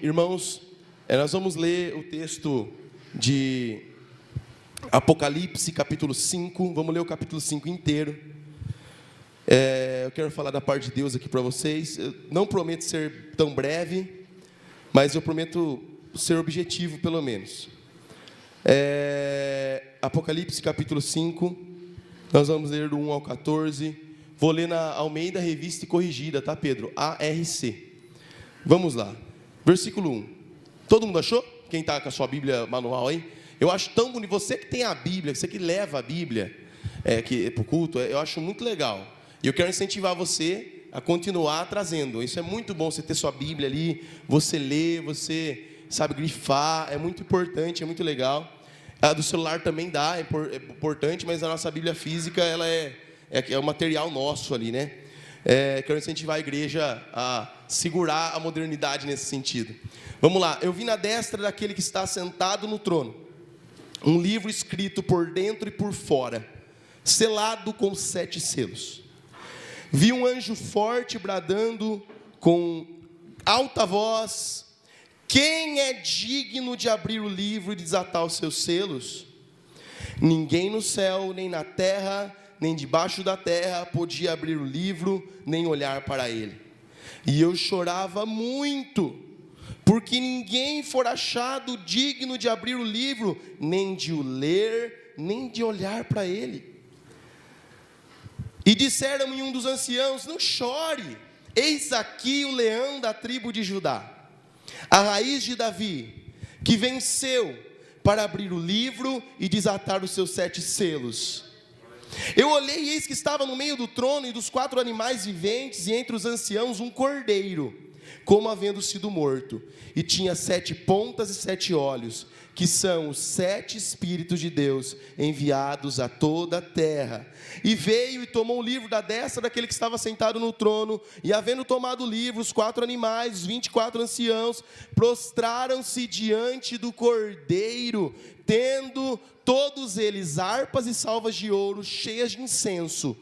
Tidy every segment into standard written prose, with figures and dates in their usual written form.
Irmãos, nós vamos ler o texto de Apocalipse, capítulo 5. Vamos ler o capítulo 5 inteiro. Eu quero falar da parte de Deus aqui para vocês. Eu não prometo ser tão breve, mas eu prometo ser objetivo, pelo menos. Apocalipse, capítulo 5. Nós vamos ler do 1 ao 14. Vou ler na Almeida Revista e Corrigida, tá, Pedro? ARC. Vamos lá. Versículo 1. Todo mundo achou? Quem está com a sua Bíblia manual aí? Eu acho tão bonito. Você que tem a Bíblia, você que leva a Bíblia para o culto, eu acho muito legal. E eu quero incentivar você a continuar trazendo. Isso é muito bom, você ter sua Bíblia ali, você ler, você sabe grifar. É muito importante, é muito legal. A do celular também dá, é importante, mas a nossa Bíblia física, ela é o material nosso ali, né? Quero incentivar a igreja a segurar a modernidade nesse sentido. Vamos lá. Eu vi na destra daquele que está sentado no trono um livro escrito por dentro e por fora, selado com 7 selos. Vi um anjo forte bradando com alta voz: quem é digno de abrir o livro e desatar os seus selos? Ninguém no céu, nem na terra, nem debaixo da terra podia abrir o livro, nem olhar para ele. E eu chorava muito, porque ninguém for achado digno de abrir o livro, nem de o ler, nem de olhar para ele. E disseram-me um dos anciãos: não chore, eis aqui o leão da tribo de Judá, a raiz de Davi, que venceu para abrir o livro e desatar os seus 7 selos. Eu olhei e eis que estava no meio do trono e dos 4 animais viventes, e entre os anciãos um cordeiro, como havendo sido morto, e tinha 7 pontas e 7 olhos, que são os 7 Espíritos de Deus, enviados a toda a terra. E veio e tomou o livro da destra daquele que estava sentado no trono, e havendo tomado o livro, os 4 animais, os 24 anciãos, prostraram-se diante do cordeiro, tendo todos eles harpas e salvas de ouro cheias de incenso.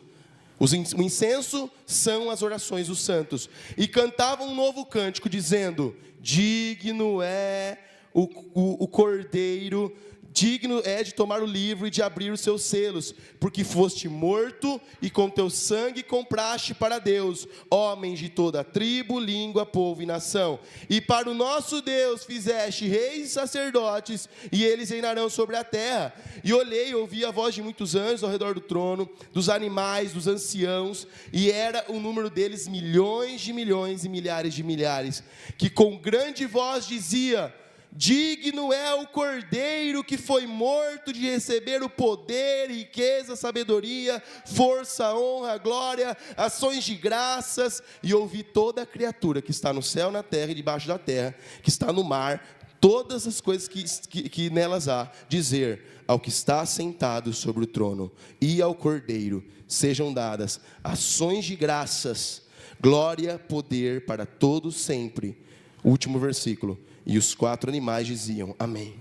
O incenso são as orações dos santos. E cantavam um novo cântico, dizendo: digno é o cordeiro, digno é de tomar o livro e de abrir os seus selos, porque foste morto e com teu sangue compraste para Deus homens de toda tribo, língua, povo e nação. E para o nosso Deus fizeste reis e sacerdotes, e eles reinarão sobre a terra. E olhei e ouvi a voz de muitos anjos ao redor do trono, dos animais, dos anciãos, e era o número deles milhões de milhões e milhares de milhares, que com grande voz dizia: digno é o cordeiro que foi morto de receber o poder, riqueza, sabedoria, força, honra, glória, ações de graças. E ouvi toda a criatura que está no céu, na terra e debaixo da terra, que está no mar, todas as coisas que nelas há, dizer ao que está sentado sobre o trono e ao cordeiro: sejam dadas ações de graças, glória, poder para todos sempre. Último versículo. E os 4 animais diziam: amém.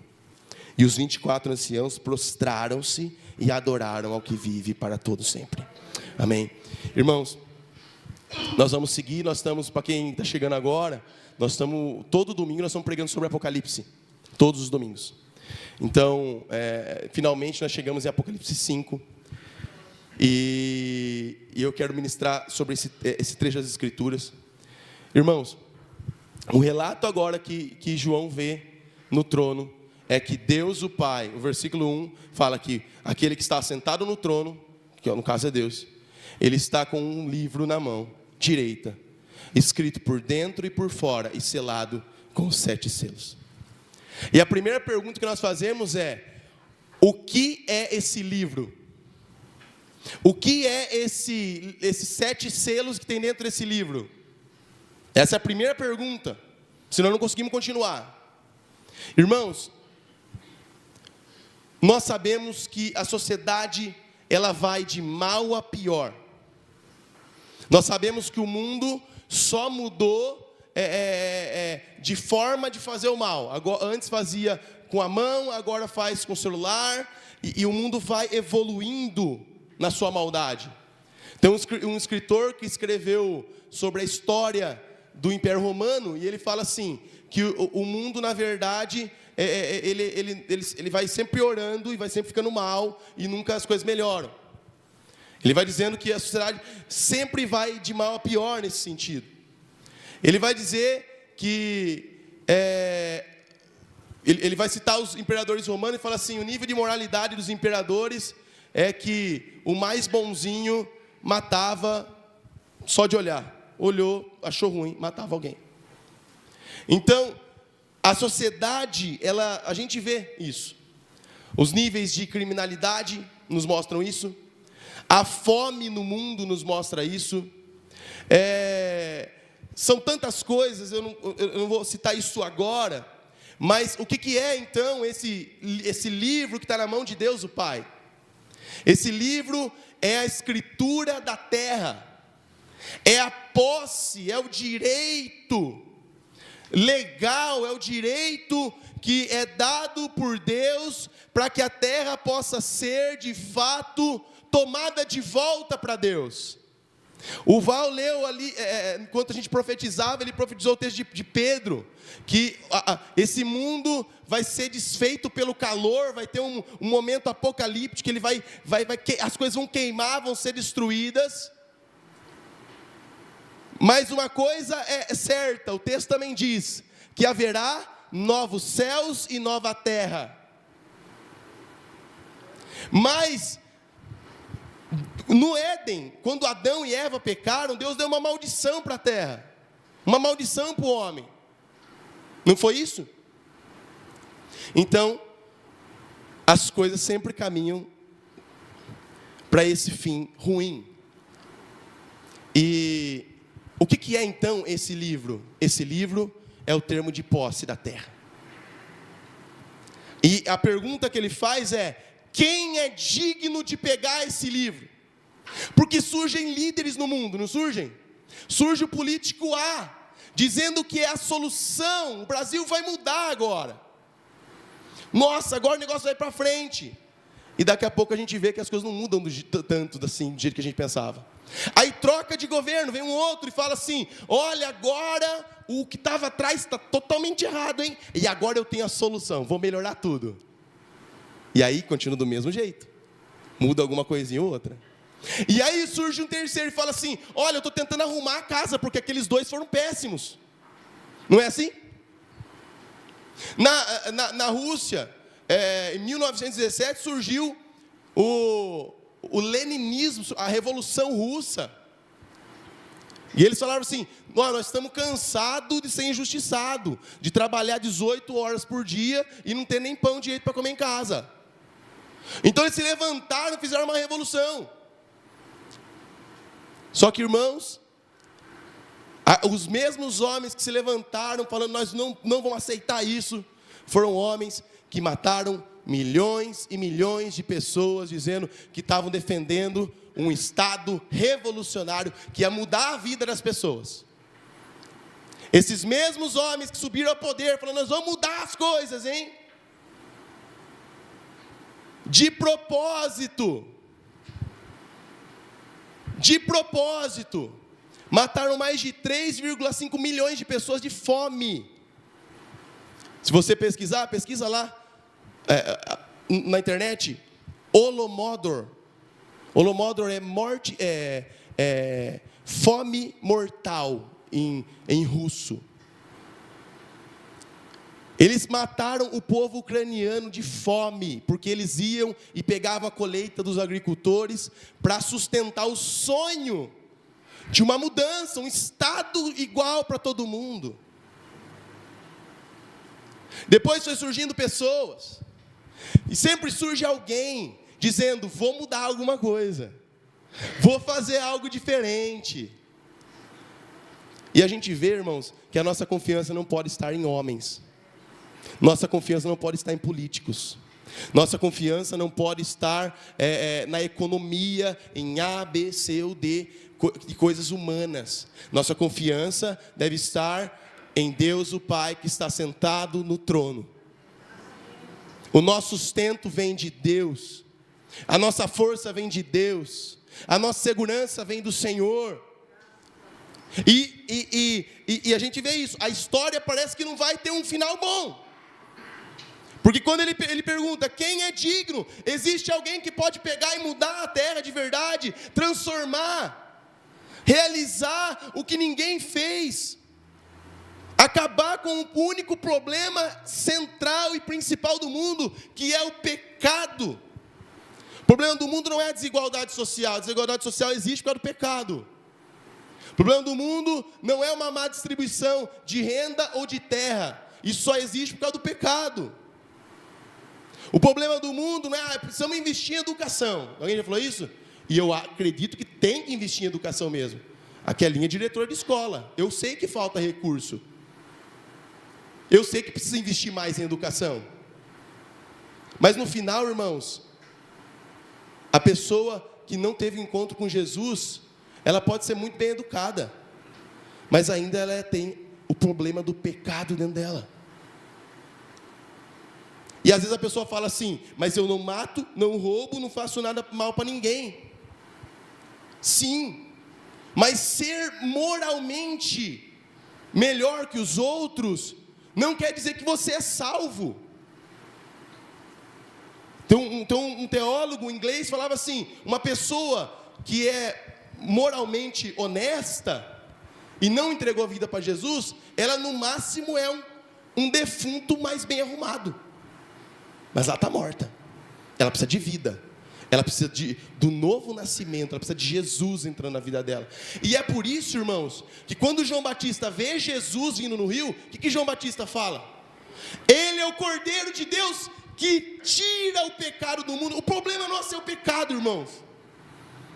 E os 24 anciãos prostraram-se e adoraram ao que vive para todo sempre. Amém. Irmãos, nós vamos seguir. Nós estamos, para quem está chegando agora, todo domingo nós estamos pregando sobre Apocalipse. Todos os domingos. Então, finalmente nós chegamos em Apocalipse 5. E eu quero ministrar sobre esse trecho das Escrituras. Irmãos, o relato agora que João vê no trono é que Deus o Pai, o versículo 1, fala que aquele que está sentado no trono, que no caso é Deus, ele está com um livro na mão direita, escrito por dentro e por fora e selado com os 7 selos. E a primeira pergunta que nós fazemos é: o que é esse livro? O que é esses 7 selos que tem dentro desse livro? Essa é a primeira pergunta, senão não conseguimos continuar. Irmãos, nós sabemos que a sociedade, ela vai de mal a pior. Nós sabemos que o mundo só mudou de forma de fazer o mal. Antes fazia com a mão, agora faz com o celular, e o mundo vai evoluindo na sua maldade. Tem um escritor que escreveu sobre a história do Império Romano, e ele fala assim, que o mundo, na verdade, ele vai sempre piorando e vai sempre ficando mal, e nunca as coisas melhoram. Ele vai dizendo que a sociedade sempre vai de mal a pior nesse sentido. Ele vai dizer que... Ele vai citar os imperadores romanos e fala assim, o nível de moralidade dos imperadores é que o mais bonzinho matava só de olhar. Olhou, achou ruim, matava alguém. Então, a sociedade, a gente vê isso. Os níveis de criminalidade nos mostram isso. A fome no mundo nos mostra isso. São tantas coisas, eu não vou citar isso agora, mas o que é então esse livro que está na mão de Deus o Pai? Esse livro é a escritura da terra, é a posse, é o direito legal, é o direito que é dado por Deus para que a terra possa ser de fato tomada de volta para Deus. O Val leu ali, enquanto a gente profetizava, ele profetizou o texto de Pedro, que esse mundo vai ser desfeito pelo calor, vai ter um momento apocalíptico, ele as coisas vão queimar, vão ser destruídas. Mas uma coisa é certa, o texto também diz, que haverá novos céus e nova terra. Mas no Éden, quando Adão e Eva pecaram, Deus deu uma maldição para a terra, uma maldição para o homem. Não foi isso? Então, as coisas sempre caminham para esse fim ruim. E o que é então esse livro? Esse livro é o termo de posse da terra. E a pergunta que ele faz é: quem é digno de pegar esse livro? Porque surgem líderes no mundo, não surgem? Surge o político A, dizendo que é a solução, o Brasil vai mudar agora. Nossa, agora o negócio vai para frente. E daqui a pouco a gente vê que as coisas não mudam tanto assim, do jeito que a gente pensava. Aí troca de governo, vem um outro e fala assim: olha, agora o que estava atrás está totalmente errado, hein? E agora eu tenho a solução, vou melhorar tudo. E aí continua do mesmo jeito. Muda alguma coisinha ou outra. E aí surge um terceiro e fala assim: olha, eu estou tentando arrumar a casa, porque aqueles dois foram péssimos. Não é assim? Na Rússia, em 1917, surgiu o leninismo, a Revolução Russa. E eles falaram assim: nós estamos cansados de ser injustiçado, de trabalhar 18 horas por dia e não ter nem pão direito para comer em casa. Então eles se levantaram e fizeram uma revolução. Só que, irmãos, os mesmos homens que se levantaram falando nós não vamos aceitar isso, foram homens que mataram milhões e milhões de pessoas, dizendo que estavam defendendo um Estado revolucionário que ia mudar a vida das pessoas. Esses mesmos homens que subiram ao poder, falando nós vamos mudar as coisas, hein? De propósito, mataram mais de 3,5 milhões de pessoas de fome. Se você pesquisa lá na internet, Holodomor. Holodomor é morte, fome mortal em russo. Eles mataram o povo ucraniano de fome, porque eles iam e pegavam a colheita dos agricultores para sustentar o sonho de uma mudança, um Estado igual para todo mundo. Depois foi surgindo pessoas, e sempre surge alguém dizendo: vou mudar alguma coisa, vou fazer algo diferente. E a gente vê, irmãos, que a nossa confiança não pode estar em homens. Nossa confiança não pode estar em políticos. Nossa confiança não pode estar na economia, em A, B, C ou D, de coisas humanas. Nossa confiança deve estar em Deus o Pai, que está sentado no trono. O nosso sustento vem de Deus. A nossa força vem de Deus. A nossa segurança vem do Senhor. E a gente vê isso, a história parece que não vai ter um final bom. Porque quando ele pergunta, quem é digno? Existe alguém que pode pegar e mudar a terra de verdade, transformar, realizar o que ninguém fez, acabar com o único problema central e principal do mundo, que é o pecado. O problema do mundo não é a desigualdade social existe por causa do pecado. O problema do mundo não é uma má distribuição de renda ou de terra, isso só existe por causa do pecado. O problema do mundo não é, precisamos investir em educação. Alguém já falou isso? E eu acredito que tem que investir em educação mesmo. Aqui é a linha diretora de escola. Eu sei que falta recurso. Eu sei que precisa investir mais em educação. Mas no final, irmãos, a pessoa que não teve encontro com Jesus, ela pode ser muito bem educada, mas ainda ela tem o problema do pecado dentro dela. E às vezes a pessoa fala assim, mas eu não mato, não roubo, não faço nada mal para ninguém. Sim, mas ser moralmente melhor que os outros, não quer dizer que você é salvo. Então um teólogo inglês falava assim, uma pessoa que é moralmente honesta, e não entregou a vida para Jesus, ela no máximo é um defunto mais bem arrumado. Mas ela está morta. Ela precisa de vida. Ela precisa do novo nascimento. Ela precisa de Jesus entrando na vida dela. E é por isso, irmãos, que quando João Batista vê Jesus vindo no rio, o que João Batista fala? Ele é o Cordeiro de Deus que tira o pecado do mundo. O problema nosso é o pecado, irmãos.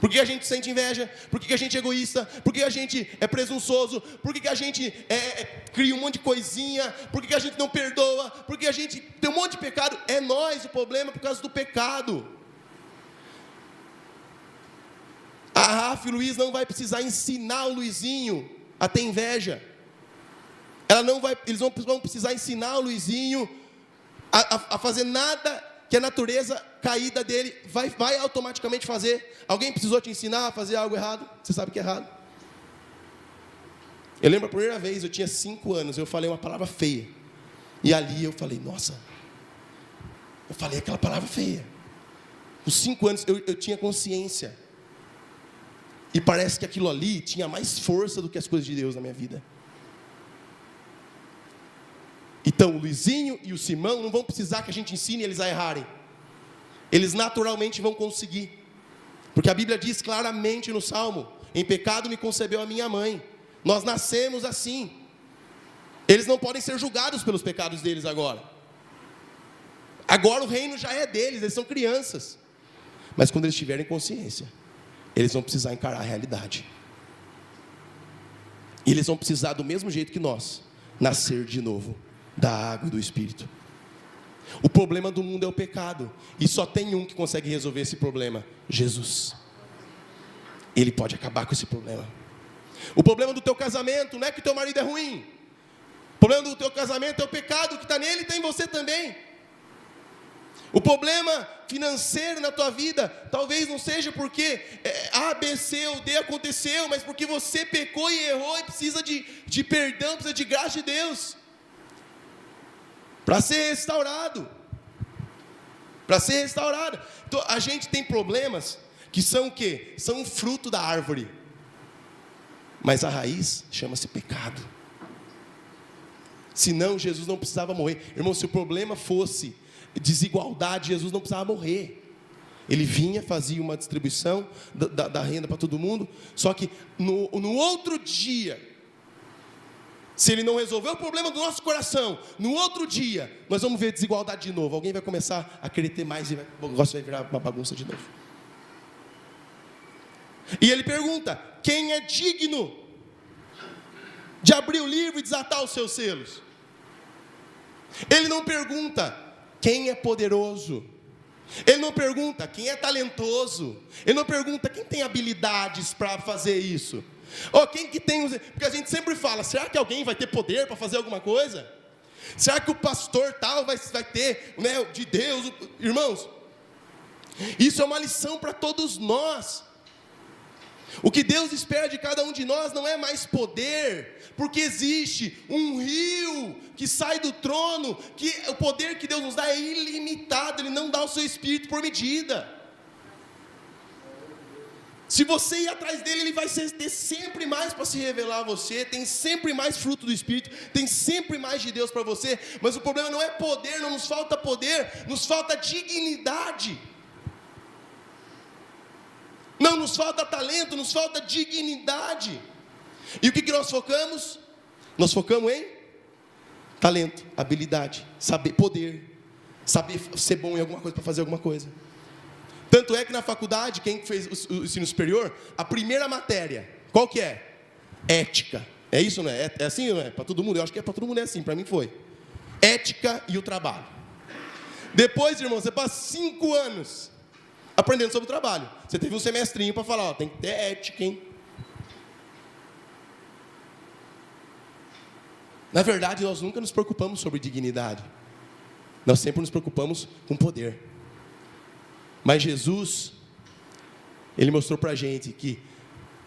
Por que a gente sente inveja? Por que a gente é egoísta? Por que a gente é presunçoso? Por que a gente cria um monte de coisinha? Por que a gente não perdoa? Por que a gente tem um monte de pecado? É nós o problema por causa do pecado. A Rafa e o Luiz não vai precisar ensinar o Luizinho a ter inveja. Eles não vão precisar ensinar o Luizinho a fazer nada que a natureza caída dele vai automaticamente fazer. Alguém precisou te ensinar a fazer algo errado? Você sabe que é errado. Eu lembro a primeira vez, eu tinha 5 anos, eu falei uma palavra feia. E ali eu falei, nossa, eu falei aquela palavra feia. Com 5 anos eu tinha consciência. E parece que aquilo ali tinha mais força do que as coisas de Deus na minha vida. Então o Luizinho e o Simão não vão precisar que a gente ensine eles a errarem. Eles naturalmente vão conseguir. Porque a Bíblia diz claramente no Salmo, em pecado me concebeu a minha mãe. Nós nascemos assim. Eles não podem ser julgados pelos pecados deles agora. Agora o reino já é deles, eles são crianças. Mas quando eles tiverem consciência, eles vão precisar encarar a realidade. E eles vão precisar, do mesmo jeito que nós, nascer de novo da água e do Espírito. O problema do mundo é o pecado. E só tem um que consegue resolver esse problema: Jesus. Ele pode acabar com esse problema. O problema do teu casamento não é que teu marido é ruim. O problema do teu casamento é o pecado que está nele e está em você também. O problema financeiro na tua vida talvez não seja porque A, B, C ou D aconteceu, mas porque você pecou e errou e precisa de perdão, precisa de graça de Deus para ser restaurado. Para ser restaurado. Então a gente tem problemas que são o quê? São o fruto da árvore, mas a raiz chama-se pecado. Senão Jesus não precisava morrer. Irmão, se o problema fosse desigualdade, Jesus não precisava morrer. Ele vinha, fazia uma distribuição da renda para todo mundo. Só que no outro dia, se ele não resolver o problema do nosso coração, no outro dia, nós vamos ver desigualdade de novo. Alguém vai começar a querer ter mais e o negócio vai virar uma bagunça de novo. E ele pergunta: quem é digno de abrir o livro e desatar os seus selos? Ele não pergunta quem é poderoso. Ele não pergunta quem é talentoso. Ele não pergunta quem tem habilidades para fazer isso. Ou quem que tem... Porque a gente sempre fala, será que alguém vai ter poder para fazer alguma coisa? Será que o pastor tal vai ter, né, de Deus? Irmãos, isso é uma lição para todos nós. O que Deus espera de cada um de nós não é mais poder, porque existe um rio que sai do trono, que o poder que Deus nos dá é ilimitado, Ele não dá o seu Espírito por medida. Se você ir atrás dele, Ele vai ter sempre mais para se revelar a você, tem sempre mais fruto do Espírito, tem sempre mais de Deus para você, mas o problema não é poder, não nos falta poder, nos falta dignidade. Não nos falta talento, nos falta dignidade. E o que nós focamos? Nós focamos em talento, habilidade, saber, poder, saber ser bom em alguma coisa para fazer alguma coisa. Tanto é que na faculdade, quem fez o ensino superior, a primeira matéria, qual que é? Ética. É isso, não é? É assim, não é? Para todo mundo? Eu acho que é para todo mundo, é assim, para mim foi. Ética e o trabalho. Depois, irmão, você passa 5 anos aprendendo sobre o trabalho. Você teve um semestrinho para falar, ó, tem que ter ética, hein? Na verdade, nós nunca nos preocupamos sobre dignidade. Nós sempre nos preocupamos com poder. Mas Jesus, Ele mostrou para a gente que,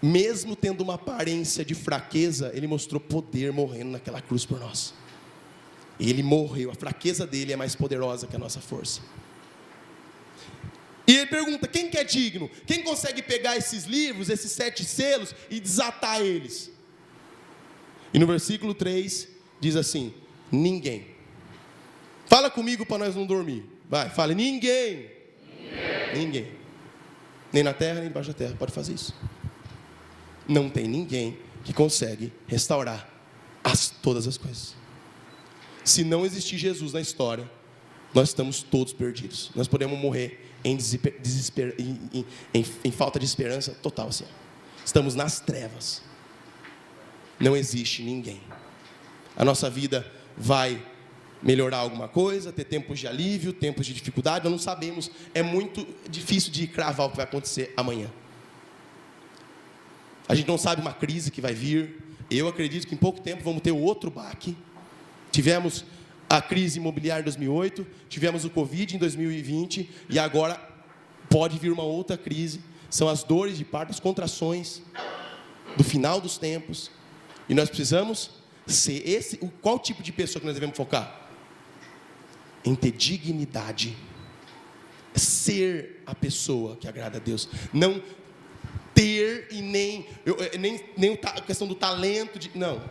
mesmo tendo uma aparência de fraqueza, Ele mostrou poder morrendo naquela cruz por nós. Ele morreu, a fraqueza dele é mais poderosa que a nossa força. E Ele pergunta, quem que é digno? Quem consegue pegar esses livros, esses 7 selos e desatar eles? E no versículo 3, diz assim, ninguém. Fala comigo para nós não dormir. Vai, fala, ninguém. Ninguém. Nem na terra, nem debaixo da terra pode fazer isso. Não tem ninguém que consegue restaurar todas as coisas. Se não existir Jesus na história, nós estamos todos perdidos. Nós podemos morrer em desespero, em falta de esperança total assim. Estamos nas trevas. Não existe ninguém. A nossa vida vai melhorar alguma coisa, ter tempos de alívio, tempos de dificuldade, nós não sabemos, é muito difícil de cravar o que vai acontecer amanhã. A gente não sabe uma crise que vai vir, eu acredito que em pouco tempo vamos ter outro baque. Tivemos a crise imobiliária em 2008, tivemos o Covid em 2020, e agora pode vir uma outra crise, são as dores de parto, as contrações do final dos tempos, e nós precisamos ser qual tipo de pessoa que nós devemos focar? Em ter dignidade, ser a pessoa que agrada a Deus, não ter e nem a questão do talento, não,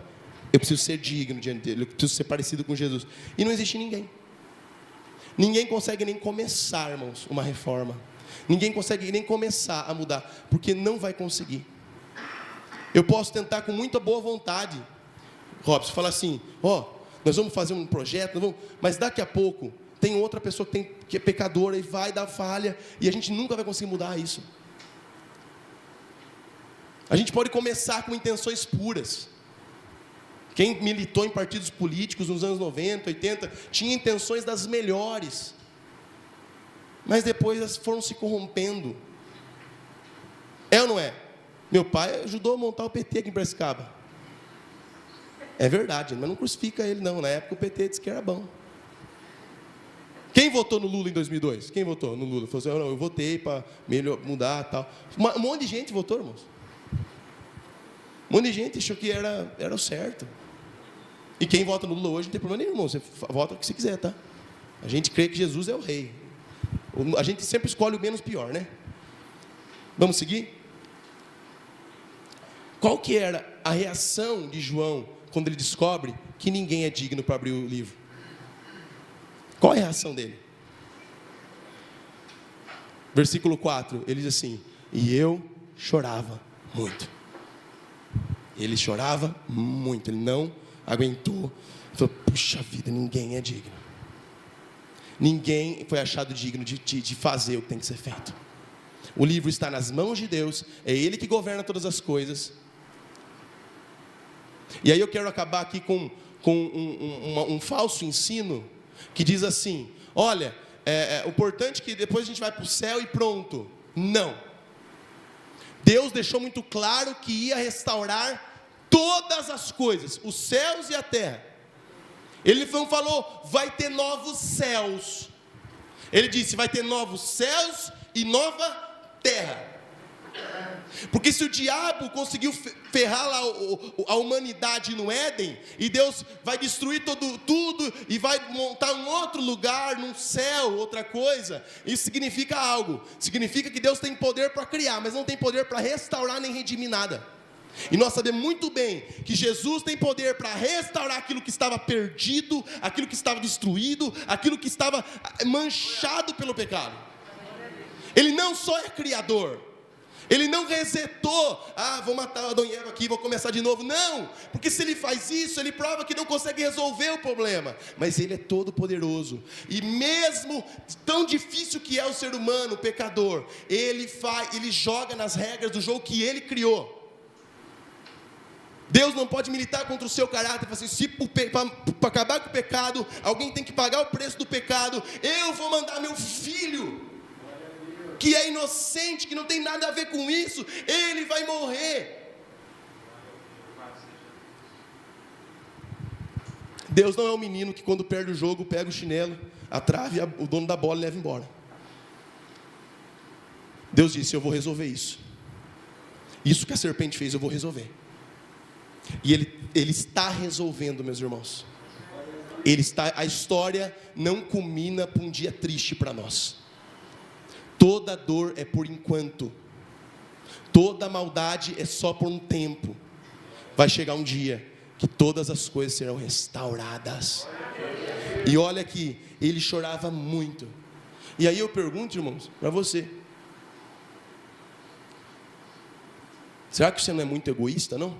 eu preciso ser digno diante dele, eu preciso ser parecido com Jesus, e não existe ninguém consegue nem começar, irmãos, uma reforma, ninguém consegue nem começar a mudar, porque não vai conseguir. Eu posso tentar com muita boa vontade, Robson, falar assim, nós vamos fazer um projeto, mas daqui a pouco tem outra pessoa que é pecadora e vai dar falha, e a gente nunca vai conseguir mudar isso. A gente pode começar com intenções puras. Quem militou em partidos políticos nos anos 90, 80, tinha intenções das melhores, mas depois elas foram se corrompendo. É ou não é? Meu pai ajudou a montar o PT aqui em Piracicaba. É verdade, mas não crucifica ele não. Na época o PT disse que era bom. Quem votou no Lula em 2002? Quem votou no Lula? Falou assim, não, eu votei para mudar tal. Um monte de gente votou, irmãos. Um monte de gente achou que era o certo. E quem vota no Lula hoje não tem problema nenhum, irmão. Você vota o que você quiser, tá? A gente crê que Jesus é o rei. A gente sempre escolhe o menos pior, né? Vamos seguir? Qual que era a reação de João quando ele descobre que ninguém é digno para abrir o livro? Qual é a reação dele? Versículo 4, ele diz assim, e eu chorava muito. Ele chorava muito, ele não aguentou. Ele falou, puxa vida, ninguém é digno. Ninguém foi achado digno de fazer o que tem que ser feito. O livro está nas mãos de Deus, é Ele que governa todas as coisas. E aí eu quero acabar aqui com um falso ensino, que diz assim, olha, o importante é que depois a gente vai para o céu e pronto. Não. Deus deixou muito claro que ia restaurar todas as coisas, os céus e a terra. Ele não falou, vai ter novos céus. Ele disse, vai ter novos céus e nova terra. Porque se o diabo conseguiu ferrar lá a humanidade no Éden, e Deus vai destruir tudo e vai montar um outro lugar, num céu, outra coisa, isso significa algo. Significa que Deus tem poder para criar, mas não tem poder para restaurar nem redimir nada. E nós sabemos muito bem que Jesus tem poder para restaurar aquilo que estava perdido, aquilo que estava destruído, aquilo que estava manchado pelo pecado. Ele não só é criador, Ele não resetou, vou matar Adão e Eva aqui, vou começar de novo. Não, porque se Ele faz isso, Ele prova que não consegue resolver o problema. Mas Ele é todo poderoso. E mesmo tão difícil que é o ser humano, o pecador, Ele joga nas regras do jogo que Ele criou. Deus não pode militar contra o seu caráter. Assim, se para acabar com o pecado, alguém tem que pagar o preço do pecado, eu vou mandar meu filho, que é inocente, que não tem nada a ver com isso, ele vai morrer. Deus não é um menino que quando perde o jogo, pega o chinelo, a trave, o dono da bola e leva embora. Deus disse, eu vou resolver isso. Isso que a serpente fez, eu vou resolver. E ele está resolvendo, meus irmãos. A história não culmina para um dia triste para nós. Toda dor é por enquanto. Toda maldade é só por um tempo. Vai chegar um dia que todas as coisas serão restauradas. E olha aqui, ele chorava muito. E aí eu pergunto, irmãos, para você: será que você não é muito egoísta, não?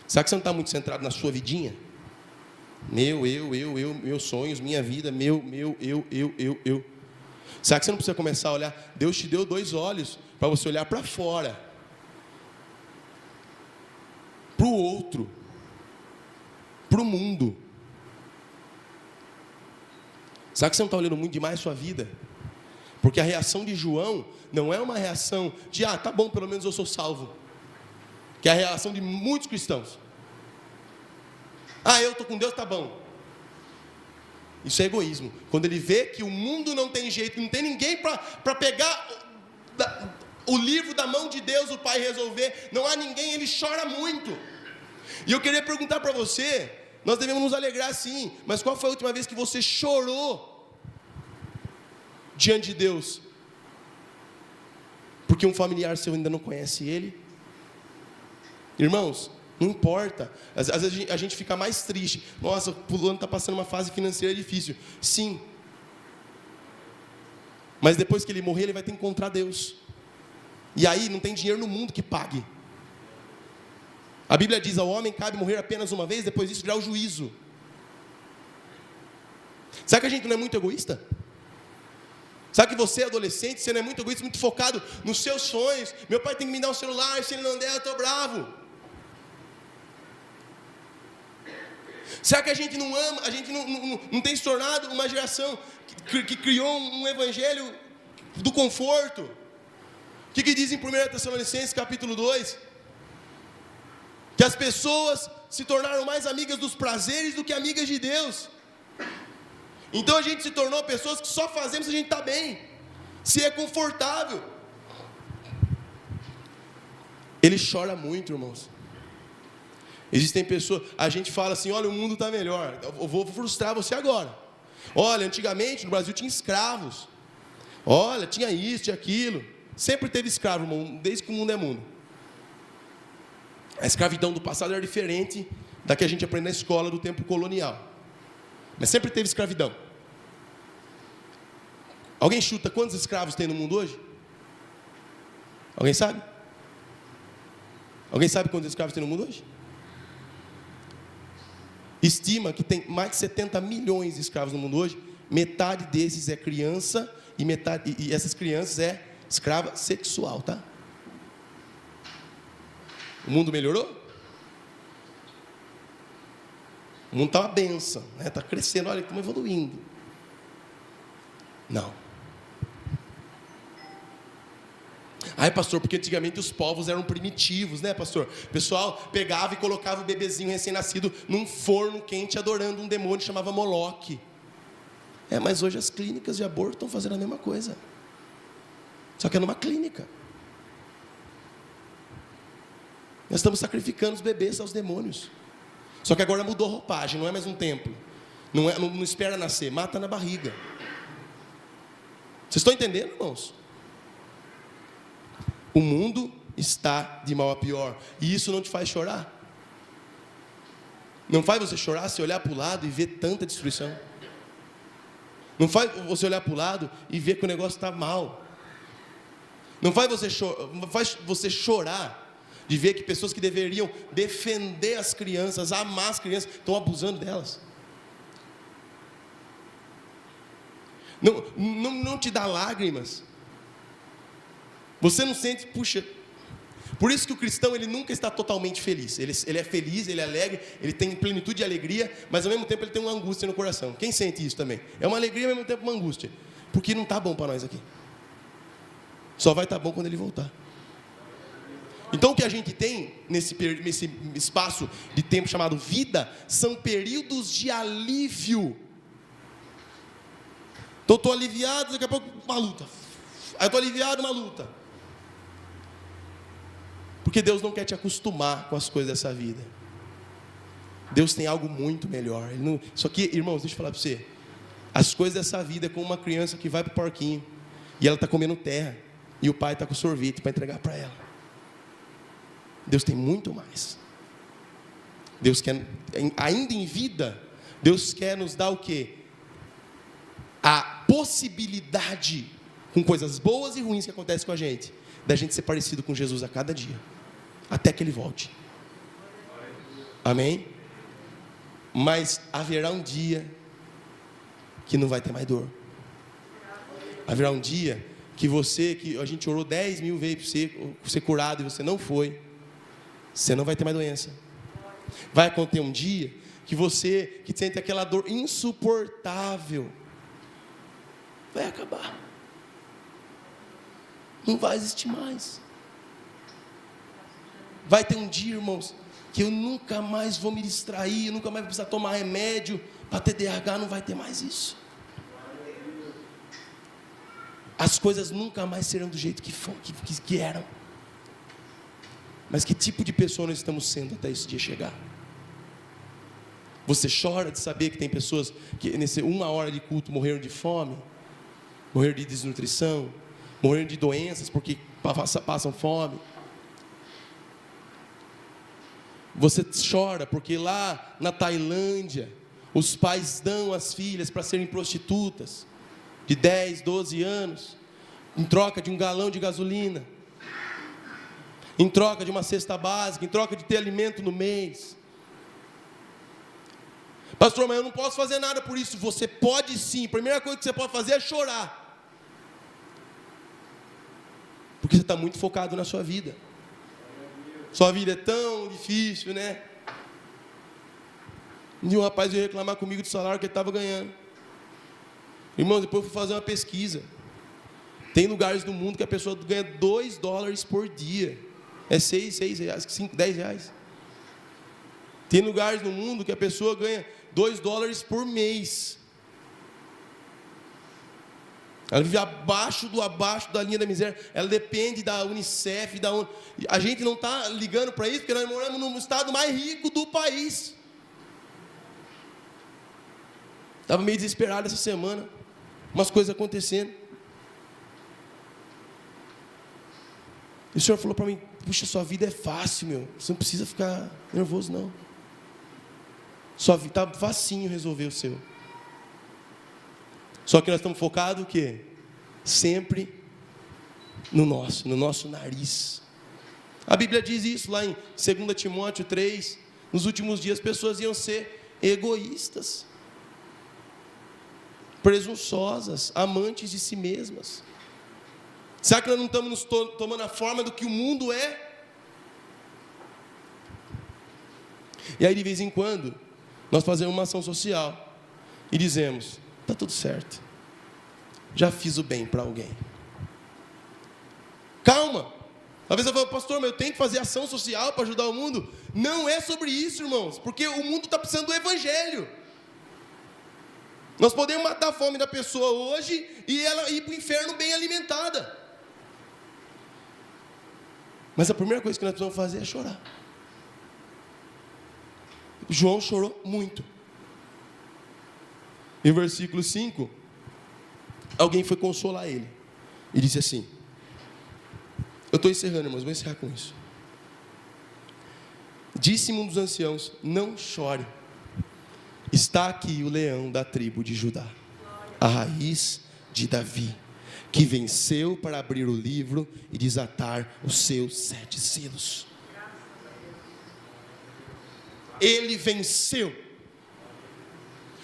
Será que você não está muito centrado na sua vidinha? Meus sonhos, minha vida, eu. Será que você não precisa começar a olhar? Deus te deu 2 olhos para você olhar para fora, para o outro, para o mundo. Será que você não está olhando muito demais a sua vida? Porque a reação de João não é uma reação de, tá bom, pelo menos eu sou salvo. Que é a reação de muitos cristãos. Eu estou com Deus, tá bom. Isso é egoísmo. Quando ele vê que o mundo não tem jeito, não tem ninguém para pegar o livro da mão de Deus, o Pai, resolver, não há ninguém, ele chora muito. E eu queria perguntar para você, nós devemos nos alegrar sim, mas qual foi a última vez que você chorou diante de Deus? Porque um familiar seu ainda não conhece Ele? Irmãos, não importa. Às vezes a gente fica mais triste. Nossa, o fulano está passando uma fase financeira difícil. Sim. Mas depois que ele morrer, ele vai ter que encontrar Deus. E aí não tem dinheiro no mundo que pague. A Bíblia diz, ao homem cabe morrer apenas uma vez, depois disso virá o juízo. Sabe que a gente não é muito egoísta? Sabe que você, adolescente, você não é muito egoísta, muito focado nos seus sonhos? Meu pai tem que me dar um celular, se ele não der, eu estou bravo. Será que a gente não ama, a gente não tem se tornado uma geração que criou um evangelho do conforto? O que diz em 1 Tessalonicenses capítulo 2? Que as pessoas se tornaram mais amigas dos prazeres do que amigas de Deus. Então a gente se tornou pessoas que só fazemos se a gente está bem, se é confortável. Ele chora muito, irmãos. Existem pessoas, a gente fala assim, olha, o mundo está melhor. Eu vou frustrar você agora. Olha, antigamente no Brasil tinha escravos. Olha, tinha isso, tinha aquilo. Sempre teve escravo, irmão, desde que o mundo é mundo. A escravidão do passado era diferente da que a gente aprende na escola do tempo colonial. Mas sempre teve escravidão. Alguém chuta quantos escravos tem no mundo hoje? Alguém sabe? Alguém sabe quantos escravos tem no mundo hoje? Estima que tem mais de 70 milhões de escravos no mundo hoje. Metade desses é criança e essas crianças é escrava sexual, tá? O mundo melhorou? O mundo está uma benção, né? Está crescendo, olha, estamos evoluindo. Não. Pastor, porque antigamente os povos eram primitivos, né, pastor? O pessoal pegava e colocava o bebezinho recém-nascido num forno quente, adorando um demônio que chamava Moloque. Mas hoje as clínicas de aborto estão fazendo a mesma coisa. Só que é numa clínica. Nós estamos sacrificando os bebês aos demônios. Só que agora mudou a roupagem, não é mais um templo. Não espera nascer, mata na barriga. Vocês estão entendendo, irmãos? O mundo está de mal a pior. E isso não te faz chorar? Não faz você chorar se olhar para o lado e ver tanta destruição? Não faz você olhar para o lado e ver que o negócio está mal? Não faz você chorar de ver que pessoas que deveriam defender as crianças, amar as crianças, estão abusando delas? Não te dá lágrimas? Você não sente, puxa. Por isso que o cristão, ele nunca está totalmente feliz. Ele é feliz, ele é alegre, ele tem plenitude de alegria, mas ao mesmo tempo ele tem uma angústia no coração. Quem sente isso também? É uma alegria e ao mesmo tempo uma angústia. Porque não está bom para nós aqui. Só vai estar bom quando ele voltar. Então o que a gente tem nesse espaço de tempo chamado vida, são períodos de alívio. Então eu estou aliviado, daqui a pouco uma luta. Aí eu estou aliviado, uma luta. Porque Deus não quer te acostumar com as coisas dessa vida. Deus tem algo muito melhor. Só que, irmãos, deixa eu falar para você. As coisas dessa vida é como uma criança que vai para o parquinho e ela está comendo terra e o pai está com sorvete para entregar para ela. Deus tem muito mais. Deus quer, ainda em vida, Deus quer nos dar o quê? A possibilidade, com coisas boas e ruins que acontecem com a gente, da gente ser parecido com Jesus a cada dia, até que Ele volte. Amém? Mas haverá um dia que não vai ter mais dor. Haverá um dia que a gente orou 10 mil vezes para você ser curado e você não foi. Você não vai ter mais doença. Vai acontecer um dia que você que sente aquela dor insuportável, vai acabar. Não vai existir mais. Vai ter um dia, irmãos, que eu nunca mais vou me distrair, eu nunca mais vou precisar tomar remédio para TDAH, não vai ter mais isso. As coisas nunca mais serão do jeito que eram. Mas que tipo de pessoa nós estamos sendo até esse dia chegar? Você chora de saber que tem pessoas que nessa 1 hora de culto morreram de fome, morreram de desnutrição, morreram de doenças porque passam fome. Você chora porque lá na Tailândia os pais dão as filhas para serem prostitutas de 10, 12 anos, em troca de um galão de gasolina, em troca de uma cesta básica, em troca de ter alimento no mês. Pastor, mas eu não posso fazer nada por isso. Você pode sim. A primeira coisa que você pode fazer é chorar, porque você está muito focado na sua vida. Sua vida é tão difícil, né? E um rapaz veio reclamar comigo do salário que ele estava ganhando. Irmão, depois eu fui fazer uma pesquisa. Tem lugares do mundo que a pessoa ganha $2 por dia. É 6 reais, 5, 10 reais. Tem lugares no mundo que a pessoa ganha $2 por mês. Ela vive abaixo da linha da miséria. Ela depende da Unicef, da ONU. A gente não está ligando para isso, porque nós moramos no estado mais rico do país. Estava meio desesperado essa semana. Umas coisas acontecendo. E o Senhor falou para mim: puxa, sua vida é fácil, meu. Você não precisa ficar nervoso, não. Sua vida está facinho resolver o seu. Só que nós estamos focados o quê? Sempre no nosso nariz. A Bíblia diz isso lá em 2 Timóteo 3. Nos últimos dias as pessoas iam ser egoístas, presunçosas, amantes de si mesmas. Será que nós não estamos tomando a forma do que o mundo é? E aí de vez em quando nós fazemos uma ação social e dizemos: está tudo certo, já fiz o bem para alguém. Calma. Às vezes eu falo: pastor, mas eu tenho que fazer ação social para ajudar o mundo. Não é sobre isso, irmãos, porque o mundo está precisando do evangelho. Nós podemos matar a fome da pessoa hoje e ela ir para o inferno bem alimentada. Mas a primeira coisa que nós precisamos fazer é chorar. João chorou muito. Em versículo 5, alguém foi consolar ele. E disse assim, eu estou encerrando, irmãos, vou encerrar com isso. Disse-me um dos anciãos, não chore. Está aqui o leão da tribo de Judá, a raiz de Davi, que venceu para abrir o livro e desatar os seus 7 selos. Ele venceu.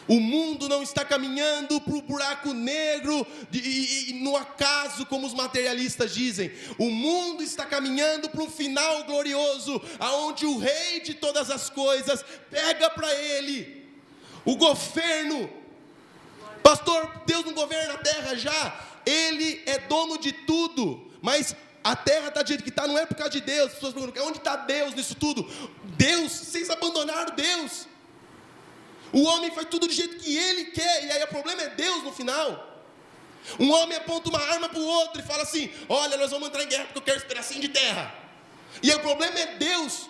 O mundo não está caminhando para o buraco negro e no acaso, como os materialistas dizem. O mundo está caminhando para um final glorioso, aonde o rei de todas as coisas pega para ele o governo. Pastor, Deus não governa a terra já? Ele é dono de tudo, mas a terra está do jeito que está, não é por causa de Deus. As pessoas perguntam, onde está Deus nisso tudo? Deus, vocês abandonaram Deus. O homem faz tudo do jeito que ele quer, e aí o problema é Deus no final. Um homem aponta uma arma para o outro e fala assim, olha, nós vamos entrar em guerra porque eu quero esse pedacinho de terra. E aí o problema é Deus.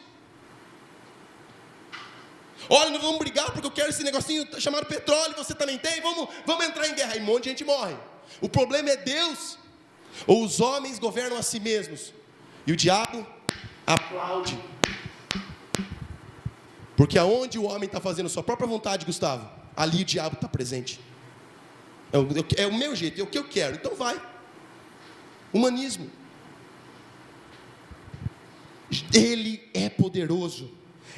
Olha, nós vamos brigar porque eu quero esse negocinho chamado petróleo, você também tem, vamos entrar em guerra. E um monte de gente morre. O problema é Deus. Ou os homens governam a si mesmos, e o diabo aplaude. Porque aonde o homem está fazendo sua própria vontade, Gustavo, ali o diabo está presente. É o meu jeito, é o que eu quero, então vai. Humanismo. Ele é poderoso.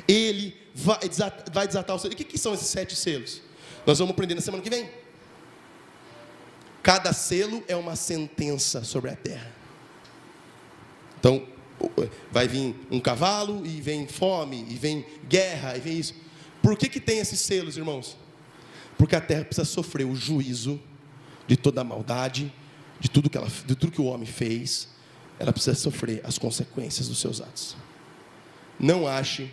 Ele vai desatar o selo. E o que são esses 7 selos? Nós vamos aprender na semana que vem. Cada selo é uma sentença sobre a terra. Então, vai vir um cavalo, e vem fome, e vem guerra, e vem isso. Por que tem esses selos, irmãos? Porque a terra precisa sofrer o juízo de toda a maldade, de tudo que o homem fez. Ela precisa sofrer as consequências dos seus atos. Não ache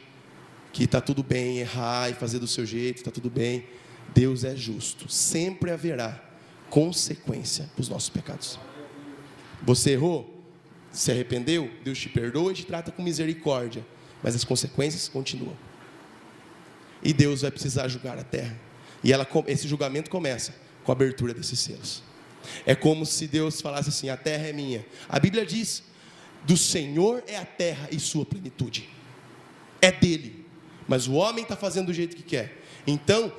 que está tudo bem errar e fazer do seu jeito, está tudo bem. Deus é justo, sempre haverá consequência para os nossos pecados. Você errou? Se arrependeu? Deus te perdoa e te trata com misericórdia, mas as consequências continuam. E Deus vai precisar julgar a terra, e esse julgamento começa com a abertura desses selos. É como se Deus falasse assim, a terra é minha. A Bíblia diz, do Senhor é a terra e sua plenitude. É dele, mas o homem está fazendo do jeito que quer. Então,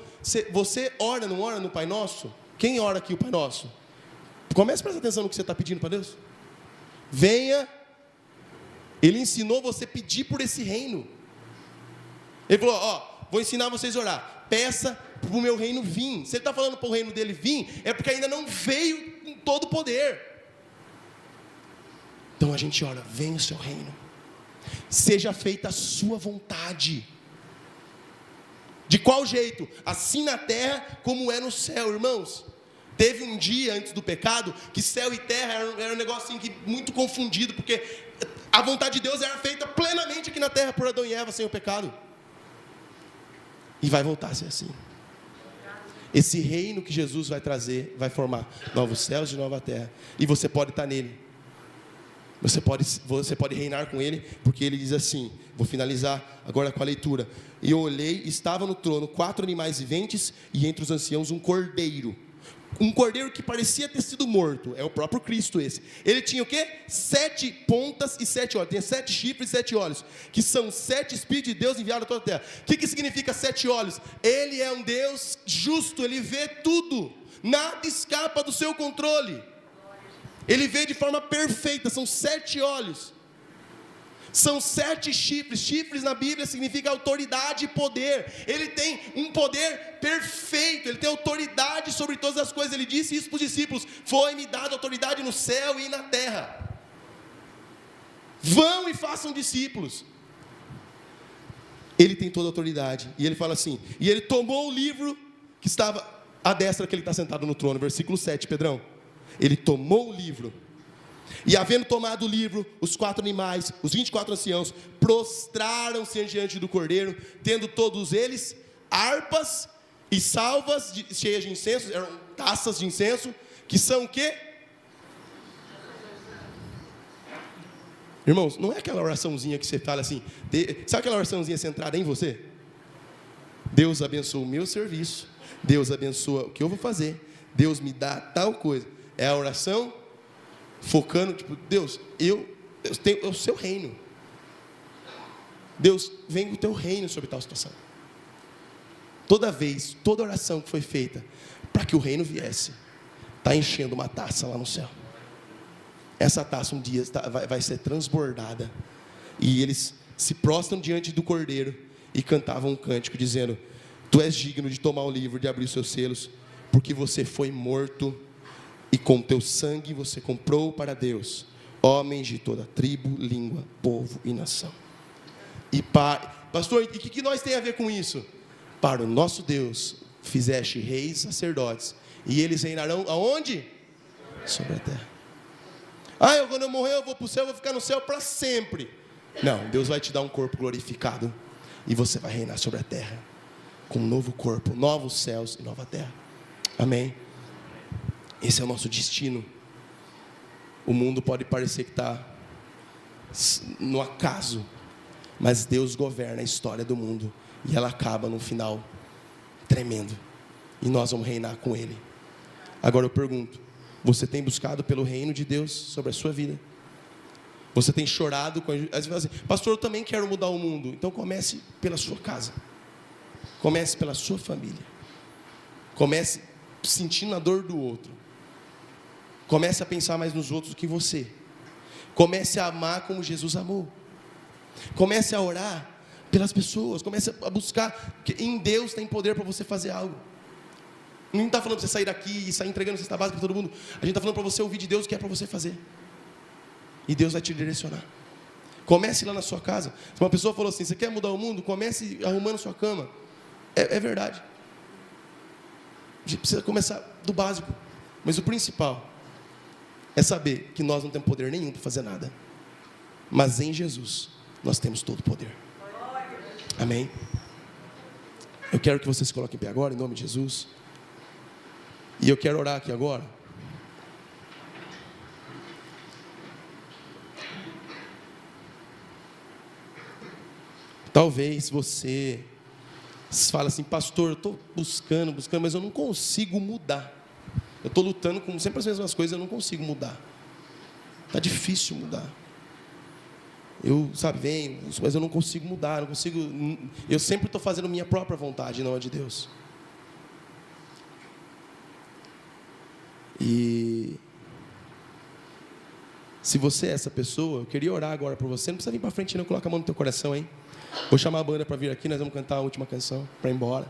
você ora, não ora no Pai Nosso? Quem ora aqui o Pai Nosso? Comece a prestar atenção no que você está pedindo para Deus. Venha. Ele ensinou você a pedir por esse reino. Ele falou, vou ensinar vocês a orar. Peça para o meu reino vir. Se ele está falando para o reino dele vir, é porque ainda não veio com todo o poder. Então a gente ora, venha o seu reino. Seja feita a sua vontade. De qual jeito? Assim na terra como é no céu, irmãos. Teve um dia antes do pecado que céu e terra era um negócio assim, muito confundido, porque a vontade de Deus era feita plenamente aqui na terra por Adão e Eva sem o pecado. E vai voltar a ser assim. Esse reino que Jesus vai trazer, vai formar novos céus e nova terra. E você pode estar nele. Você pode reinar com ele, porque ele diz assim, vou finalizar agora com a leitura. E eu olhei, estava no trono 4 animais viventes, e entre os anciãos um cordeiro. Um cordeiro que parecia ter sido morto. É o próprio Cristo esse. Ele tinha o quê? 7 pontas e 7 olhos. Tem 7 chifres e 7 olhos. Que são 7 Espíritos de Deus enviados a toda a terra. O que significa 7 olhos? Ele é um Deus justo. Ele vê tudo. Nada escapa do seu controle. Ele vê de forma perfeita. São 7 olhos. São 7 chifres. Chifres na Bíblia significa autoridade e poder. Ele tem um poder perfeito. Ele tem autoridade sobre todas as coisas. Ele disse isso para os discípulos: foi-me dada autoridade no céu e na terra. Vão e façam discípulos. Ele tem toda a autoridade. E ele fala assim: e ele tomou o livro que estava à destra que ele está sentado no trono. Versículo 7, Pedrão. Ele tomou o livro. E havendo tomado o livro, os 4 animais, os 24 anciãos, prostraram-se diante do cordeiro, tendo todos eles harpas e salvas cheias de incenso, eram taças de incenso, que são o quê? Irmãos, não é aquela oraçãozinha que você fala assim, sabe aquela oraçãozinha centrada em você? Deus abençoa o meu serviço, Deus abençoa o que eu vou fazer, Deus me dá tal coisa. É a oração focando, tipo, Deus, eu tenho o seu reino. Deus, vem o teu reino sobre tal situação. Toda vez, toda oração que foi feita para que o reino viesse, está enchendo uma taça lá no céu. Essa taça um dia vai ser transbordada. E eles se prostram diante do Cordeiro e cantavam um cântico dizendo: tu és digno de tomar o livro, de abrir os seus selos, porque você foi morto e com teu sangue você comprou para Deus homens de toda tribo, língua, povo e nação. E pastor, e o que nós tem a ver com isso? Para o nosso Deus fizeste reis, sacerdotes, e eles reinarão aonde? Sobre a terra. Quando eu morrer eu vou para o céu, eu vou ficar no céu para sempre. Não, Deus vai te dar um corpo glorificado, e você vai reinar sobre a terra, com um novo corpo, novos céus e nova terra. Amém? Esse é o nosso destino. O mundo pode parecer que está no acaso, mas Deus governa a história do mundo, e ela acaba num final tremendo, e nós vamos reinar com Ele. Agora eu pergunto, você tem buscado pelo reino de Deus sobre a sua vida? Você tem chorado com às vezes fala assim, pastor, eu também quero mudar o mundo. Então comece pela sua casa, comece pela sua família, comece sentindo a dor do outro, comece a pensar mais nos outros do que você, comece a amar como Jesus amou, comece a orar pelas pessoas, comece a buscar, que em Deus tem poder para você fazer algo. Não está falando para você sair daqui e sair entregando cesta básica para todo mundo. A gente está falando para você ouvir de Deus o que é para você fazer, e Deus vai te direcionar. Comece lá na sua casa. Se uma pessoa falou assim, você quer mudar o mundo? Comece arrumando sua cama. É verdade. A gente precisa começar do básico, mas o principal é saber que nós não temos poder nenhum para fazer nada, mas em Jesus nós temos todo o poder. Amém? Eu quero que você se coloque em pé agora, em nome de Jesus. E eu quero orar aqui agora. Talvez você fala assim, pastor, eu estou buscando, mas eu não consigo mudar. Eu estou lutando com sempre as mesmas coisas, eu não consigo mudar. Está difícil mudar. Venho, mas eu não consigo mudar, eu sempre estou fazendo minha própria vontade, não a de Deus. E se você é essa pessoa, eu queria orar agora por você. Não precisa vir para frente não, coloca a mão no teu coração, hein? Vou chamar a banda para vir aqui, nós vamos cantar a última canção para ir embora.